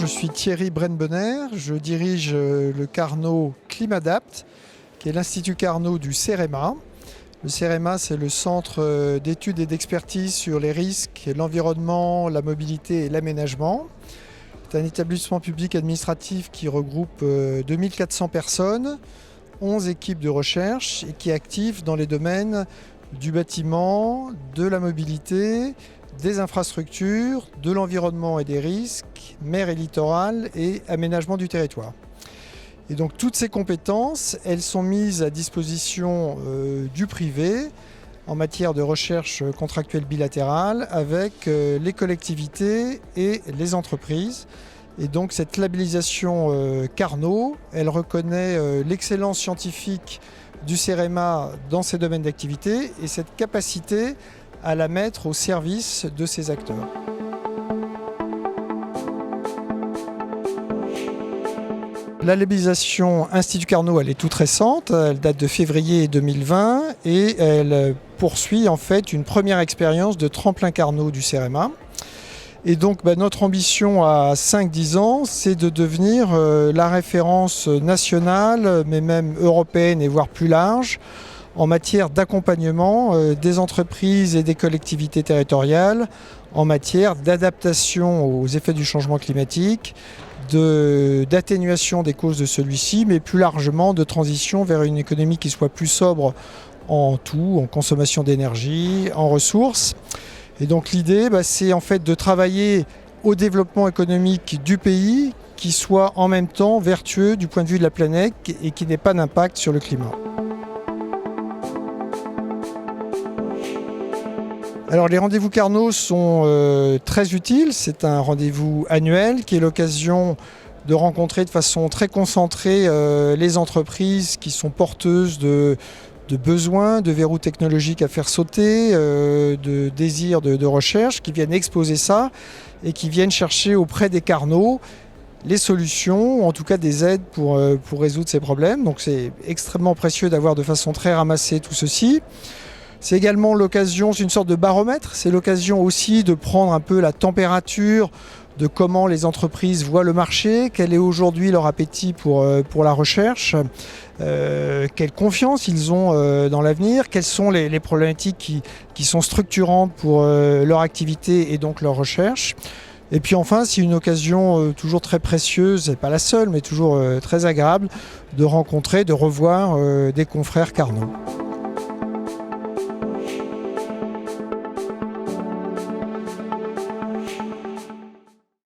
Je suis Thierry Brenbenner, je dirige le Carnot Climadapt, qui est l'Institut Carnot du CEREMA. Le CEREMA, c'est le centre d'études et d'expertise sur les risques, l'environnement, la mobilité et l'aménagement. C'est un établissement public administratif qui regroupe 2400 personnes, 11 équipes de recherche et qui est actif dans les domaines du bâtiment, de la mobilité, des infrastructures, de l'environnement et des risques, mer et littoral et aménagement du territoire. Et donc toutes ces compétences, elles sont mises à disposition du privé en matière de recherche contractuelle bilatérale avec les collectivités et les entreprises. Et donc cette labellisation Carnot, elle reconnaît l'excellence scientifique du CEREMA dans ces domaines d'activité et cette capacité à la mettre au service de ces acteurs. La labellisation Institut Carnot, elle est toute récente, elle date de février 2020 et elle poursuit en fait une première expérience de tremplin Carnot du CEREMA. Et donc notre ambition à 5-10 ans, c'est de devenir la référence nationale, mais même européenne et voire plus large, en matière d'accompagnement des entreprises et des collectivités territoriales, en matière d'adaptation aux effets du changement climatique, d'atténuation des causes de celui-ci, mais plus largement de transition vers une économie qui soit plus sobre en tout, en consommation d'énergie, en ressources. Et donc l'idée, c'est en fait de travailler au développement économique du pays qui soit en même temps vertueux du point de vue de la planète et qui n'ait pas d'impact sur le climat. Alors les rendez-vous Carnot sont très utiles, c'est un rendez-vous annuel qui est l'occasion de rencontrer de façon très concentrée les entreprises qui sont porteuses de besoins, de verrous technologiques à faire sauter, de désirs de recherche, qui viennent exposer ça et qui viennent chercher auprès des Carnots les solutions, ou en tout cas des aides pour résoudre ces problèmes. Donc c'est extrêmement précieux d'avoir de façon très ramassée tout ceci. C'est également l'occasion, c'est une sorte de baromètre, c'est l'occasion aussi de prendre un peu la température de comment les entreprises voient le marché, quel est aujourd'hui leur appétit pour la recherche, quelle confiance ils ont dans l'avenir, quelles sont les problématiques qui sont structurantes pour leur activité et donc leur recherche. Et puis enfin, c'est une occasion toujours très précieuse, c'est pas la seule, mais toujours très agréable, de rencontrer, de revoir des confrères Carnot.